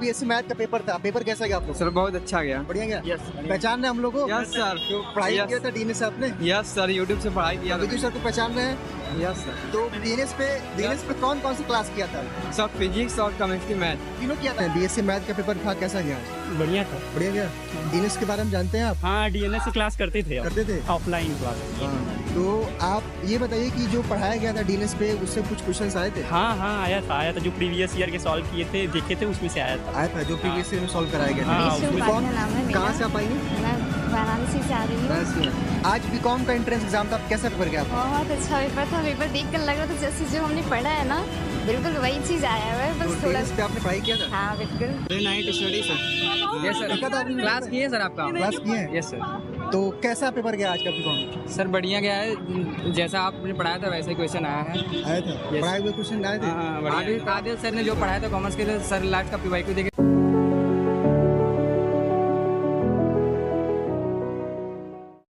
BSc math का paper था, paper कैसा गया आपको? सर बहुत अच्छा गया। बढ़िया गया। यस पहचान रहे हम लोग को? Yes sir. तो पढ़ाई किया था डीएनएस से आपने? यस सर, यूट्यूब से पढ़ाई किया। विजय सर को पहचान रहे हैं? Yes sir. तो डीएनएस पे कौन कौन सी क्लास किया था? सब फिजिक्स और केमिस्ट्री मैथ तीनों किया था। बीएससी मैथ का पेपर था, कैसा गया? बढ़िया था। बढ़िया गया। डीएनएस के बारे में जानते हैं आप? हाँ, डीएनएस की क्लास करते थे। करते थे ऑफलाइन क्लास। तो आप ये बताइए कि जो पढ़ाया गया था डीएनएस पे, उससे कुछ क्वेश्चंस आए थे? हाँ आया था जो प्रीवियस ईयर के सॉल्व किए थे, देखे थे, उसमें से आया था। जो प्रीवियस ईयर में सॉल्व कराया गया हाँ, था। उसमें कहाँ से आप आई हैं? मैं वाराणसी से आ रही हूँ। आज बीकॉम का एंट्रेंस एग्जाम था, कैसा पेपर गया? बहुत अच्छा पेपर था। पेपर देख कर लग रहा था जैसे जो हमने पढ़ा है ना, बिल्कुल वही चीज आया हुआ है, बस थोड़ा। पे आपने पढ़ाई किया था? हाँ बिल्कुल। Night study sir. Yes sir. Class किए सर आपका? क्लास किए हैं? Yes sir. तो कैसा पेपर गया आज का बीकॉम? सर बढ़िया गया है, जैसा आपने पढ़ाया था वैसे ही क्वेश्चन आया है। आया था? पढ़ाए हुए क्वेश्चन आए थे? हाँ, आदिल सर ने जो पढ़ाया था कॉमर्स के लिए, सर लास्ट का पीवाईक्यू देखे।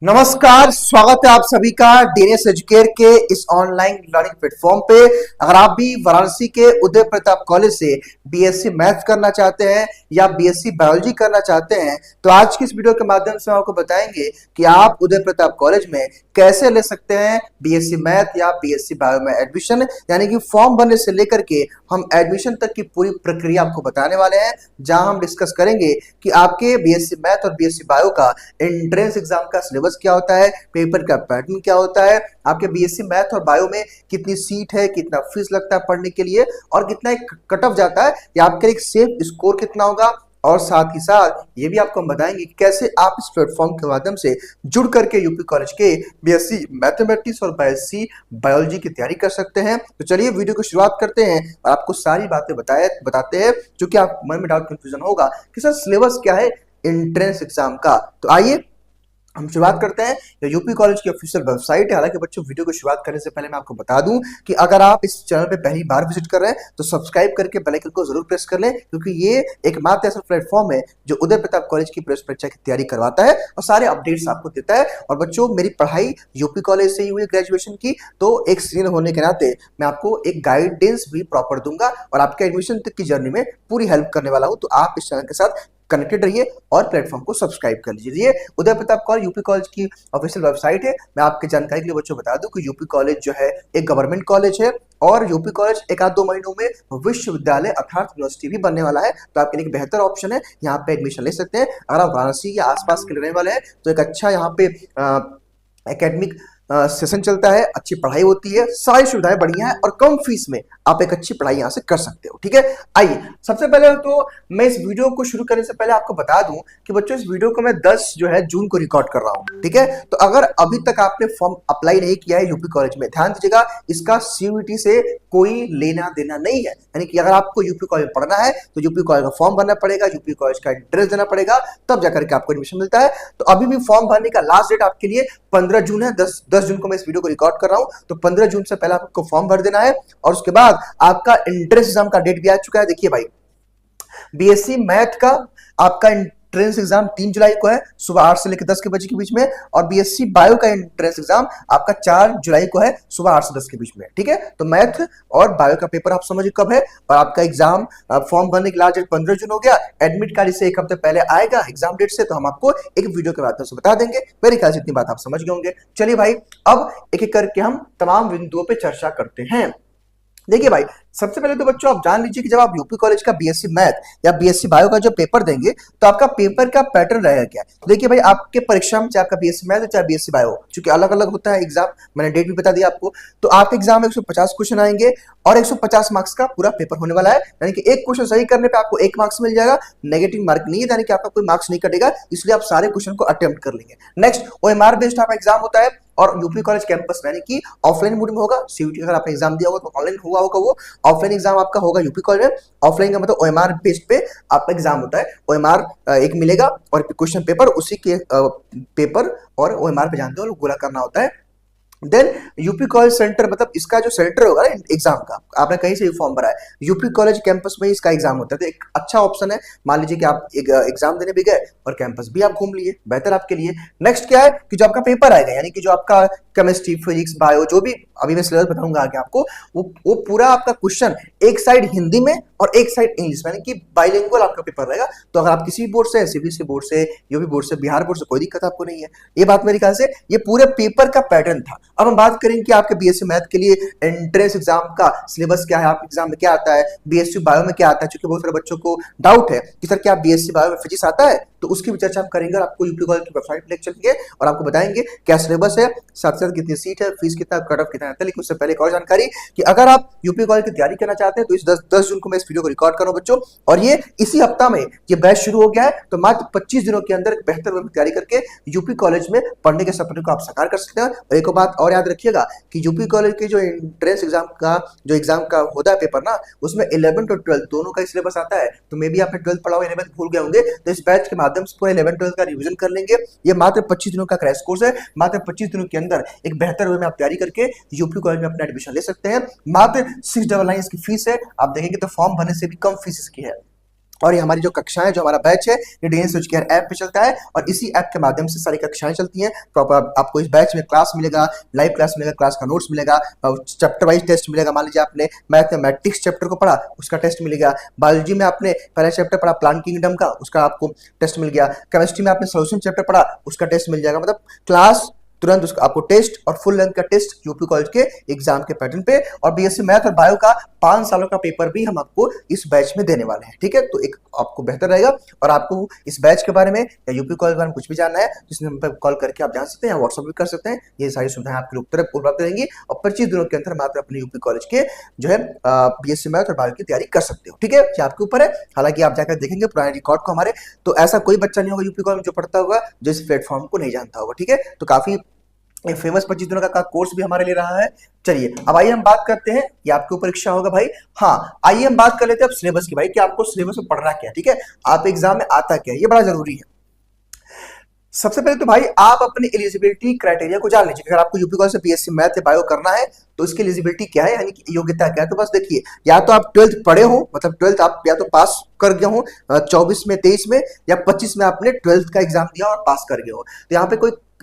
नमस्कार, स्वागत है आप सभी का डीएनएस एजुकेयर के इस ऑनलाइन लर्निंग प्लेटफॉर्म पे। अगर आप भी वाराणसी के उदय प्रताप कॉलेज से बीएससी मैथ करना चाहते हैं या बीएससी बायोलॉजी करना चाहते हैं, तो आज की इस वीडियो के माध्यम से आपको बताएंगे कि आप उदय प्रताप कॉलेज में कैसे ले सकते हैं बीएससी मैथ या बीएससी बायो में एडमिशन। यानी कि फॉर्म भरने से लेकर के हम एडमिशन तक की पूरी प्रक्रिया आपको बताने वाले हैं, जहां हम डिस्कस करेंगे कि आपके बीएससी मैथ और बीएससी बायो का एंट्रेंस एग्जाम का सिलेबस क्या होता है, पेपर का पैटर्न क्या होता है, आपके बीएससी मैथ और बायो में कितनी सीट है, कितना फीस लगता है पढ़ने के लिए और कितना एक कट ऑफ जाता है या आपके एक सेफ स्कोर कितना होगा। और साथ ही साथ ये भी आपको हम बताएंगे कि कैसे आप इस प्लेटफॉर्म के माध्यम से जुड़ करके यूपी कॉलेज के बीएससी मैथमेटिक्स और बीएससी बायोलॉजी की तैयारी कर सकते हैं। तो चलिए वीडियो को शुरुआत करते हैं और आपको सारी बातें बताते हैं, जो कि आप मन में डाउट कंफ्यूजन होगा कि सर सिलेबस क्या है एंट्रेंस एग्जाम का। तो आइए हम शुरुआत करते हैं। ये यूपी कॉलेज की ऑफिशियल वेबसाइट है। हालांकि बच्चों, वीडियो को शुरुआत करने से पहले मैं आपको बता दूं कि अगर आप इस चैनल पे पहली बार विजिट कर रहे हैं तो सब्सक्राइब करके बेल आइकन को जरूर प्रेस कर लें, क्योंकि ये एकमात्र ऐसा प्लेटफॉर्म है जो उदय प्रताप कॉलेज की प्रवेश परीक्षा की तैयारी करवाता है और सारे अपडेट्स आपको देता है। और बच्चों, मेरी पढ़ाई यूपी कॉलेज से ही हुई है ग्रेजुएशन की, तो एक सीनियर होने के नाते मैं आपको एक गाइडेंस भी प्रॉपर दूंगा और आपके एडमिशन तक की जर्नी में पूरी हेल्प करने वाला हूं। तो आप इस चैनल के साथ कनेक्टेड रहिए और प्लेटफॉर्म को सब्सक्राइब कर लीजिए। Uday Pratap college UP college की ऑफिशियल वेबसाइट है। मैं आपकी जानकारी के लिए बच्चों बता दूं कि यूपी कॉलेज जो है एक गवर्नमेंट कॉलेज है और यूपी कॉलेज एक आध 2 महीनों में विश्वविद्यालय अर्थात यूनिवर्सिटी भी बनने वाला है। तो आपके लिए एक बेहतर ऑप्शन है, यहाँ पे एडमिशन ले सकते हैं। अगर आप वाराणसी या आसपास के रहने वाले हैं तो एक अच्छा यहाँ पे एकेडमिक सेशन चलता है, अच्छी पढ़ाई होती है, सारी सुविधाएं बढ़िया है और कम फीस में आप एक अच्छी पढ़ाई यहां से कर सकते हो। ठीक है, आइए सबसे पहले तो मैं इस वीडियो को शुरू करने से पहले आपको बता दूं कि बच्चों, इस वीडियो को मैं 10 जो है जून को रिकॉर्ड कर रहा हूं। ठीक है, तो अगर अभी तक आपने फॉर्म अप्लाई नहीं किया है यूपी कॉलेज में, ध्यान दीजिएगा, इसका सीयूईटी से कोई लेना देना नहीं है। यानी कि अगर आपको यूपी कॉलेज पढ़ना है तो यूपी कॉलेज का फॉर्म भरना पड़ेगा, यूपी कॉलेज का एड्रेस देना पड़ेगा, तब जाकर के आपको एडमिशन मिलता है। तो अभी भी फॉर्म भरने का लास्ट डेट आपके लिए 15 जून है। 10 जून को मैं इस वीडियो को रिकॉर्ड कर रहा हूं, तो 15 जून से पहले आपको फॉर्म भर देना है। और उसके बाद आपका एंट्रेंस एग्जाम का डेट भी आ चुका है। देखिए भाई, बीएससी मैथ का आपका एंट्रेंस एग्जाम 3 जुलाई को है, सुबह 8 से लेकर 10 के बजे के बीच में। और बीएससी बायो का एंट्रेंस एग्जाम आपका 4 जुलाई को है, सुबह 8 से 10 के बीच में। ठीक है, तो मैथ और बायो का पेपर आप समझिए कब है। और आपका एग्जाम फॉर्म भरने की लास्ट डेट 15 जून हो गया। एडमिट कार्ड से 1 हफ्ते पहले आएगा एग्जाम डेट से, तो हम आपको एक वीडियो के माध्यम से बता देंगे। मेरे ख्याल से इतनी बात आप समझ गए होंगे। चलिए भाई, अब एक एक करके हम तमाम बिंदुओं पे चर्चा करते हैं। देखिए भाई, सबसे पहले तो बच्चों आप जान लीजिए कि जब आप यूपी कॉलेज का बीएससी मैथ या बीएससी बायो का जो पेपर देंगे तो आपका पेपर का पैटर्न रहेगा क्या। तो देखिए भाई, आपके परीक्षा में चाहे आपका बीएससी मैथ चाहे बीएससी बायो, चूंकि अलग अलग होता है एग्जाम, मैंने डेट भी बता दिया आपको। तो आपके एग्जाम में 150 क्वेश्चन आएंगे और 150 मार्क्स का पूरा पेपर होने वाला है। यानी कि एक क्वेश्चन सही करने पर आपको 1 मार्क्स मिल जाएगा, नेगेटिव मार्क नहीं है, यानी कि आपका कोई मार्क्स नहीं कटेगा, इसलिए आप सारे क्वेश्चन को अटेम्प्ट कर लेंगे। नेक्स्ट, ओएमआर बेस्ड आपका एग्जाम होता है और यूपी कॉलेज कैंपस यानी कि ऑफलाइन मोड में होगा। सीयूटी अगर आपने एग्जाम दिया होगा तो ऑनलाइन हुआ होगा, वो ऑफलाइन एग्जाम आपका होगा यूपी कॉलेज में। ऑफलाइन का मतलब ओएमआर बेस्ड पे आपका एग्जाम होता है। ओएमआर एक मिलेगा और क्वेश्चन पेपर, उसी के पेपर और ओएमआर पे जानते हो गोला करना होता है। देन यूपी कॉलेज सेंटर, मतलब इसका जो सेंटर होगा ना एग्जाम का, आपने कहीं से भी फॉर्म भरा है, यूपी कॉलेज कैंपस में इसका एग्जाम होता है, तो एक अच्छा ऑप्शन है। मान लीजिए कि आप एग्जाम देने भी गए और कैंपस भी आप घूम लिए, बेहतर आपके लिए। नेक्स्ट क्या है कि जो आपका पेपर आएगा, यानी कि जो आपका केमिस्ट्री, फिजिक्स, बायो, जो भी अभी मैं सिलेबस बताऊंगा आगे आपको, वो पूरा आपका क्वेश्चन एक साइड हिंदी में और एक साइड इंग्लिश में, यानी कि बाइलिंगुअल आपका पेपर रहेगा। तो अगर आप किसी बोर्ड से, सीबीएसई बोर्ड से, यूपी बोर्ड से, बिहार बोर्ड से, कोई दिक्कत आपको नहीं है। ये बात मेरे ख्याल से ये पूरे पेपर का पैटर्न था। अब हम बात करेंगे कि आपके बीएससी मैथ के लिए एंट्रेंस एग्जाम का सिलेबस क्या है, आपके एग्जाम में क्या आता है, बीएससी बायो में क्या आता है, क्योंकि बहुत सारे बच्चों को डाउट है कि सर क्या बीएससी बायो में फिजिक्स आता है, तो उसकी भी चर्चा हम करेंगे और आपको यूपी कॉलेज की वेबसाइट पे लेकर चलेंगे और आपको बताएंगे क्या सिलेबस है, साथ साथ कितनी सीट है, फीस कितना, कट ऑफ कितना आता है। लेकिन उससे पहले एक और जानकारी कि अगर आप यूपी कॉलेज की तैयारी करना चाहते हैं तो इस 10 जून को मैं इस वीडियो को रिकॉर्ड कर रहा हूं बच्चों, और ये इसी हफ्ता में ये बैच शुरू हो गया है। तो मात्र 25 दिनों के अंदर बेहतर वे में तैयारी करके यूपी कॉलेज में पढ़ने के सपने को आप साकार कर सकते हैं। और एक बात और याद रखिएगा कि यूपी कॉलेज के जो एंट्रेंस एग्जाम का जो एग्जाम का होता है पेपर ना, उसमें 11th और 12th दोनों का सिलेबस आता है। तो मे भी आपने 12th पढ़ा हुआ, 11th भूल गए होंगे, तो इस बैच के माध्यम से पूरा 11th 12th का रिवीजन कर लेंगे। ये मात्र 25 दिनों का क्रैश कोर्स है। मात्र 25 दिनों के अंदर एक बेहतर वे में आप तैयारी करके यूपी कॉलेज में अपना एडमिशन ले सकते हैं। मात्र 699 इसकी फीस है। आप देखेंगे तो फॉर्म भरने से भी कम फीस इसकी है। और ये हमारी जो कक्षाएं, जो हमारा बैच है, ये डीएनएस एजुकेयर ऐप पे चलता है और इसी ऐप के माध्यम से सारी कक्षाएं चलती हैं। प्रॉपर आपको इस बैच में क्लास मिलेगा, लाइव क्लास मिलेगा, क्लास का नोट्स मिलेगा, चैप्टर वाइज टेस्ट मिलेगा। मान लीजिए आपने मैथमेटिक्स चैप्टर को पढ़ा, उसका टेस्ट मिलेगा। बायोलॉजी में आपने पहला चैप्टर पढ़ा प्लांट किंगडम का, उसका आपको टेस्ट मिल गया। केमिस्ट्री में आपने सोल्यूशन चैप्टर पढ़ा, उसका टेस्ट मिल जाएगा। मतलब क्लास तुरंत उसका आपको टेस्ट और फुल लेंथ का टेस्ट यूपी कॉलेज के एग्जाम के पैटर्न पे। और बीएससी मैथ और बायो का 5 सालों का पेपर भी हम आपको इस बैच में देने वाले हैं। ठीक है, तो एक आपको बेहतर रहेगा। और आपको इस बैच के बारे में या यूपी कॉलेज के बारे में कुछ भी जानना है, जिस नंबर पर कॉल करके आप जान सकते हैं या व्हाट्सएप भी कर सकते हैं। ये सारी सुविधाएं आपके उपलब्ध रहेंगी और 25 दिनों के अंदर मात्र अपने यूपी कॉलेज के जो है बीएससी मैथ और बायो की तैयारी कर सकते हो। ठीक है, ये आपके ऊपर है। हालांकि आप जाकर देखेंगे पुराने रिकॉर्ड को हमारे, तो ऐसा कोई बच्चा नहीं होगा यूपी कॉलेज में जो पढ़ता होगा जो इस प्लेटफॉर्म को नहीं जानता होगा। ठीक है, तो काफी फेमस 25 दिनों का कोर्स भी हमारे लिए रहा है। चलिए अब आइए हम बात करते हैं, ये आपके ऊपर इच्छा होगा भाई। हाँ, आइए हम बात कर लेते हैं अब सिलेबस की भाई, कि आपको सिलेबस में पढ़ना क्या है। ठीक है, आप एग्जाम में आता क्या है, ये बड़ा जरूरी है। सबसे पहले तो भाई आप अपनी एलिजिबिलिटी क्राइटेरिया को जान लीजिए। अगर आपको यूपी कॉलेज से बीएससी मैथ या बायो करना है तो इसकी एलिजिबिलिटी क्या है, यानी कि योग्यता क्या है। तो बस देखिए, या तो आप 12th पढ़े हो, मतलब 12th आप या तो पास कर गए हो 24 में, 23 में या 25 में आपने 12th का एग्जाम दिया और पास कर गए हो। तो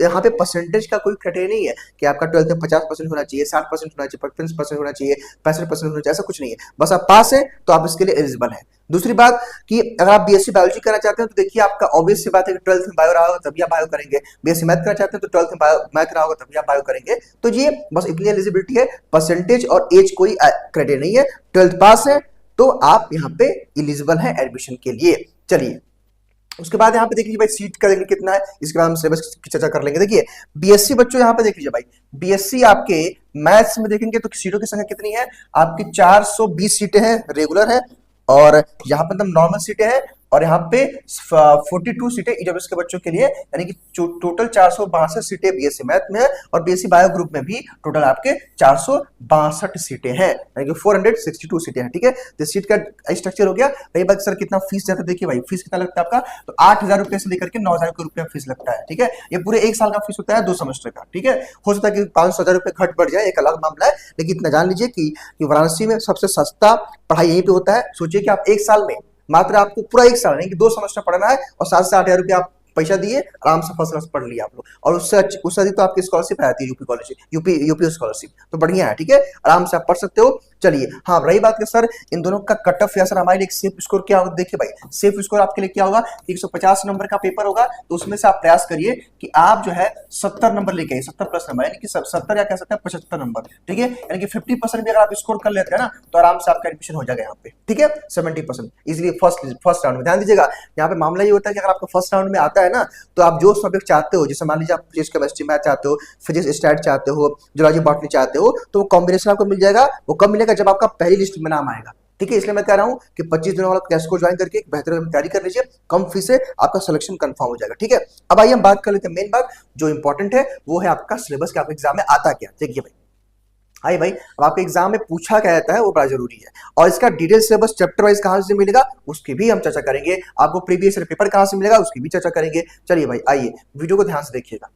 यहाँ पे परसेंटेज का कोई क्राइटेरिया नहीं है कि आपका 12th में 50% होना चाहिए, 60% होना चाहिए, 55% होना चाहिए, 65% होना चाहिए, ऐसा कुछ नहीं है। बस आप पास हैं तो आप इसके लिए एलिजिबल हैं। दूसरी बात कि अगर आप बीएससी बायोलॉजी करना चाहते हैं तो देखिए, आपका ऑब्वियस सी बात है कि 12th में बायो रहा होगा तभी आप बायो करेंगे। बीएससी मैथ करना चाहते हैं तो 12th में मैथ रहा होगा तभी आप बायो करेंगे। तो ये बस इतनी एलिजिबिलिटी है, परसेंटेज और एज कोई क्राइटेरिया नहीं है। 12th पास है तो आप यहाँ पे एलिजिबल हैं एडमिशन के लिए। चलिए उसके बाद यहाँ पे देख लीजिए भाई, सीट का देखिए कितना है, इसके बाद हम सिलेबस की चर्चा कर लेंगे। देखिए बीएससी बच्चों यहाँ पे देख लीजिए भाई, बीएससी आपके मैथ्स में देखेंगे तो सीटों की संख्या कितनी है, आपकी 420 सीटें हैं रेगुलर है, और यहाँ पे मतलब नॉर्मल सीटें हैं, और यहाँ पे 42 सीटें ईडब्ल्यूएस के बच्चों के लिए, यानी कि टोटल 462 सीटें बीएससी मैथ में है। और बीएससी बायो ग्रुप में भी टोटल आपके 462 सीटें हैं, यानी कि 462 सीटें हैं। ठीक है, तो सीट का स्ट्रक्चर हो गया। रही बात सर कितना फीस जाता है, देखिए भाई फीस कितना लगता है आपका, तो 8,000 रुपए से लेकर के 9,000 रुपए फीस लगता है। ठीक है, ये पूरे 1 साल का फीस होता है 2 सेमेस्टर का। ठीक है, हो सकता है कि 500,000 रुपए घट बढ़ जाए, एक अलग मामला है, लेकिन इतना जान लीजिए कि वाराणसी में सबसे सस्ता पढ़ाई यहीं पे होता है। सोचिए कि आप 1 साल में मात्र आपको पूरा 1 साल नहीं कि 2 सेमेस्टर पढ़ना है और 7 से 8,000 रुपये आप पैसा दिए, आराम से फर्स्ट क्लास पढ़ लिया आप लोग। और उससे अधिक तो आपकी स्कॉलरशिप आती है यूपी कॉलेज, यूपी स्कॉलरशिप, तो बढ़िया है। ठीक है, आराम से आप पढ़ सकते हो। चलिए हाँ, रही बात कि सर इन दोनों का कट ऑफ या सर हमारे लिए सेफ स्कोर क्या होगा, देखिए भाई सेफ स्कोर आपके लिए क्या होगा, 150 नंबर का पेपर होगा, तो उसमें से आप प्रयास करिए कि आप जो है 70 नंबर लेके आइए, 70 प्लस नंबर, यानी कि 70 या कह सकते हैं 75 नंबर। ठीक है, यानी कि 50% भी अगर आप स्कोर कर लेते हैं ना तो आराम से आपका एडमिशन हो जाएगा यहाँ पे। ठीक है, 70% इसलिए फर्स्ट राउंड में ध्यान दीजिएगा। यहाँ पे मामला ये होता है कि अगर आपको फर्स्ट राउंड में आता है ना, तो आप जो सब्जेक्ट चाहते हो, जैसे मान लीजिए आप फिजिक्स केमिस्ट्री मैथ चाहते हो, फिजिक्स स्टैट चाहते हो, जूलॉजी बॉटनी चाहते हो, तो वो कॉम्बिनेशन आपको मिल जाएगा। वो कब मिलेगा, जब आपका पहली लिस्ट में नाम आएगा। ठीक है, इसलिए मैं कह रहा हूं कि 25 दिनों वाला क्लास को ज्वाइन करके एक बेहतर तैयारी कर लीजिए, कम फीस से आपका सिलेक्शन कंफर्म हो जाएगा। ठीक है, अब आइए हम बात कर लेते हैं मेन बात जो इंपॉर्टेंट है, वो है आपका सिलेबस कि आपके एग्जाम में आता क्या। देखिए भाई, आइए भाई, अब आपके एग्जाम में पूछा क्या जाता है वो बड़ा जरूरी है, और इसका डिटेल सिलेबस चैप्टर वाइज कहां से मिलेगा उसकी भी हम चर्चा करेंगे। आपको प्रीवियस पेपर कहां से मिलेगा उसकी भी चर्चा करेंगे। चलिए भाई, आइए वीडियो को ध्यान से देखिएगा।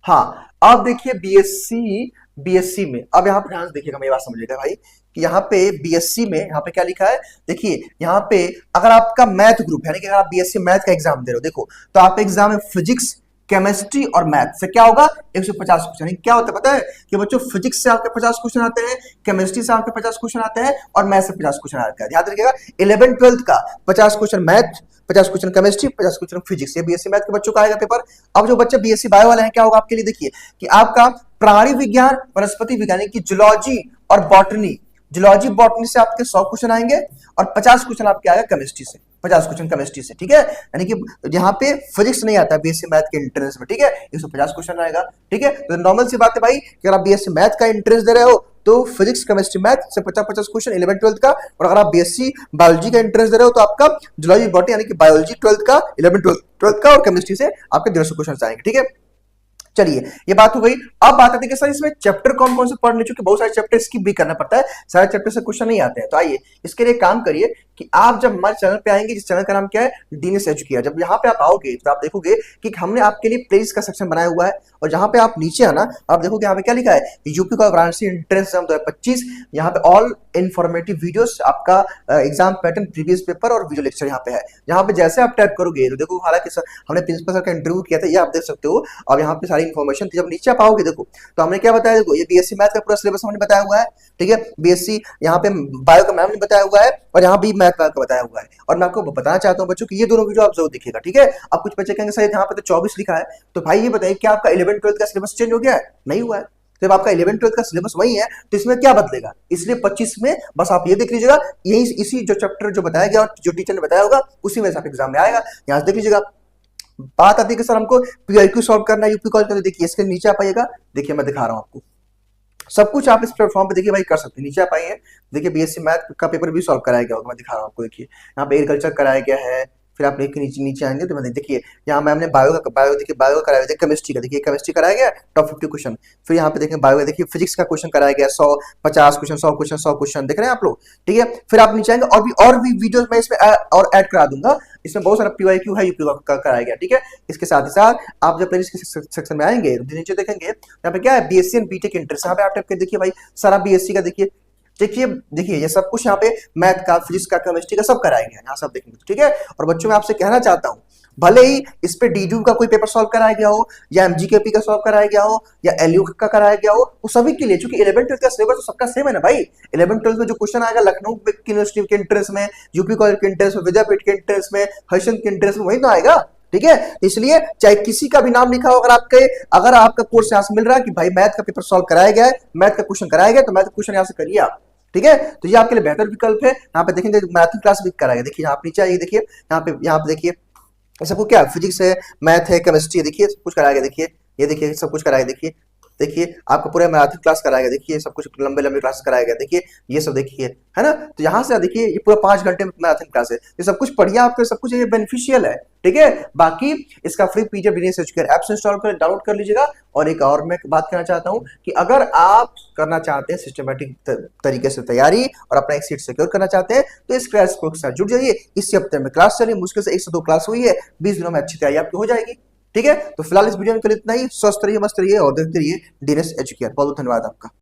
हाँ, अब देखिए बीएससी में, अब यहाँ पे ध्यान से देखिएगा, मेरी बात समझिएगा भाई, कि यहाँ पे बीएससी में यहाँ पे क्या लिखा है, देखिए यहाँ पे अगर आपका मैथ ग्रुप है, यानी कि अगर आप बीएससी मैथ का एग्जाम दे रहे हो, देखो तो आपका एग्जाम है फिजिक्स, केमिस्ट्री और मैथ से क्या होगा 150 क्वेश्चन। क्या होता है पता है कि बच्चों, फिजिक्स से आपके 50 क्वेश्चन आते हैं, केमिस्ट्री से आपके 50 क्वेश्चन आते हैं और मैथ से 50 क्वेश्चन आते हैं। याद रखिएगा 11 12 का 50 question math, 50 question chemistry, 50 question physics, ये बीएससी मैथ के बच्चों का आएगा पेपर। अब जो बच्चे बीएससी बायो वाले हैं, क्या होगा आपके लिए, देखिए कि आपका प्राणी विज्ञान, वनस्पति विज्ञान की जूलॉजी और बॉटनी, जूलॉजी बॉटनी से आपके 100 क्वेश्चन आएंगे और 50 क्वेश्चन आपके आएगा केमिस्ट्री से, 50 क्वेश्चन केमिस्ट्री से, ठीक है। यानी कि यहाँ पे फिजिक्स नहीं आता बीएससी मैथ के एंट्रेंस में, ठीक है, 150 क्वेश्चन आएगा, ठीक है। तो नॉर्मल सी बात है भाई कि अगर आप बीएससी मैथ का एंट्रेंस दे रहे हो तो फिजिक्स केमिस्ट्री मैथ से 50-50 क्वेश्चन 11 12 का, और अगर आप बीएससी बायोलॉजी का एंट्रेंस दे रहे हो तो आपका जूलॉजी बॉटनी यानी कि बायोलॉजी 12 का, 11 12 का और केमिस्ट्री से आपके 150 क्वेश्चन आएंगे, ठीक है। चलिए ये बात हो गई। अब बात आती है कि सर इसमें चैप्टर कौन कौन से पढ़ने, चूंकि बहुत सारे चैप्टर स्किप भी करना पड़ता है, सारे चैप्टर से क्वेश्चन नहीं आते हैं। तो आइए इसके लिए काम करिए कि आप जब हमारे चैनल पे आएंगे, जिस चैनल का नाम क्या है, डीएनएस एजुकेयर, जब यहाँ पे आप आओगे तो आप देखोगे कि हमने आपके लिए प्लेलिस्ट का सेक्शन बनाया हुआ है, और जहां पे आप नीचे आना आप देखोगे यहाँ पे क्या लिखा है, यूपी का वाराणसी एंट्रेंस एग्जाम 2025, यहाँ पे ऑल इन्फॉर्मेटिव वीडियोस, आपका एग्जाम पैटर्न, प्रीवियस पेपर और वीडियो लेक्चर यहाँ पे है। यहाँ पे जैसे आप टाइप करोगे तो देखो, हालांकि सर हमने प्रिंसिपल सर का इंटरव्यू किया था, ये आप देख सकते हो। अब यहाँ पे सारी इन्फॉर्मेशन थी, जब नीचे आप आओगे देखो तो हमने क्या बताया, देखो ये बीएससी मैथ का पूरा सिलेबस हमने बताया हुआ है, ठीक है। बीएससी यहाँ पे बायो का मैम ने बताया हुआ है और यहाँ भी मैथ का बताया हुआ है। और मैं आपको बताना चाहता हूँ बच्चों कि ये दोनों वीडियो आप जरूर देखिएगा, ठीक है। अब कुछ बच्चे कहेंगे सर यहाँ पे तो 24 लिखा है, तो भाई ये बताइए क्या आपका 11 12 का सिलेबस चेंज हो गया है? नहीं हुआ है। जब आपका 11 12 का सिलेबस वही है तो इसमें क्या बदलेगा, इसलिए 25 में बस आप ये देख लीजिएगा, यही इसी जो चैप्टर जो बताया गया और जो टीचर ने बताया होगा उसी में से आप एग्जाम में आएगा। यहाँ से देख लीजिएगा। बात आती है कि सर हमको पीआईक्यू सॉल्व करना है यूपी कॉलेज का, देखिए इसके नीचे आप आइएगा, देखिए मैं दिखा रहा हूँ आपको सब कुछ, आप इस प्लेटफॉर्म पे देखिए भाई कर सकते हैं। नीचे आप आइए, देखिए बीएससी मैथ का पेपर भी सॉल्व कराया गया होगा, मैं दिखा रहा हूँ आपको। देखिए यहाँ पे एग्रीकल्चर कराया गया है, फिर आप नीचे आएंगे तो देखिए यहाँ मैम ने बायो देखिए बायो कराया गया, केमिस्ट्री का देखिए केमिस्ट्री कराया गया टॉप 50 क्वेश्चन। फिर यहाँ पे देखिए बायो देखिए फिजिक्स का क्वेश्चन कराया गया 100 50 क्वेश्चन 100 क्वेश्चन देख रहे हैं आप लोग, ठीक है। फिर आप नीचे आएंगे और भी वीडियोस मैं इसमें और ऐड करा दूंगा, इसमें बहुत सारा पीवाईक्यू है यूपी का कराया गया, ठीक है। इसके साथ ही साथ आप जब प्लेलिस्ट के सेक्शन में आएंगे तो नीचे देखेंगे यहाँ पे क्या है, बीएससी एंड बीटेक इंट्रेंस, यहाँ पे आप टाइप करके देखिए भाई सारा बीएससी का देखिए, देखिए ये सब कुछ यहाँ पे मैथ का, फिजिक्स का, केमिस्ट्री का सब कराया गया है, यहाँ सब देखेंगे, ठीक है। और बच्चों मैं आपसे कहना चाहता हूँ, भले ही इस पे डीडू का कोई पेपर सॉल्व कराया गया हो या एमजीकेपी का सॉल्व कराया गया हो या एलयू का कराया गया हो, वो सभी के लिए, चूंकि 11 12 का सिलेबस तो सबका सेम है ना भाई। 11 12 में जो क्वेश्चन आएगा लखनऊ यूनिवर्सिटी के इंट्रेंस में, यूपी कॉलेज के इंट्रेंस में, विद्यापीठ के इंट्रेंस में, हर्षद के इंट्रेंस में, वही तो आएगा, ठीक है। इसलिए चाहे किसी का भी नाम लिखा हो, अगर आपका कोर्स यहाँ से मिल रहा है कि भाई मैथ का पेपर सॉल्व कराया गया है, मैथ का क्वेश्चन कराया गया, तो मैथ का क्वेश्चन यहाँ से करिए आप, ठीक है। तो ये आपके लिए बेहतर विकल्प है। यहाँ पे देखेंगे मैथ क्लास भी कराएगा, देखिए यहाँ नीचे आइए, देखिए यहाँ पे देखिए सबको क्या फिजिक्स है, मैथ है, केमिस्ट्री है, देखिए सब कुछ कराएगा, देखिए ये देखिए सब कुछ कराएगा, देखिए आपको पूरा मैथ क्लास कराएगा, देखिए सब कुछ लंबे क्लास कराएगा, देखिए ये सब देखिए, है ना। तो यहाँ से देखिए ये पूरा 5 घंटे में मैथ क्लास है, ये सब कुछ पढ़िए, आपके सब कुछ ये बेनिफिशियल है, ठीक है। बाकी इसका free PDF DNS educare app से इंस्टॉल कर डाउनलोड कर लीजिएगा। और एक और मैं बात करना चाहता हूँ कि अगर आप करना चाहते हैं सिस्टमेटिक तरीके से तैयारी और अपना एक सीट सिक्योर करना चाहते हैं तो इस क्रैश कोर्स के साथ जुड़ जाइए। इसी हफ्ते में क्लास चली, मुश्किल से 1 से 2 क्लास हुई है, 20 दिनों में अच्छी तैयारी आपकी हो जाएगी, ठीक है। तो फिलहाल इस वीडियो में इतना ही, स्वस्थ रहिए, मस्त रहिए और देखते रहिए डीएनएस एजुकेयर। बहुत बहुत धन्यवाद आपका।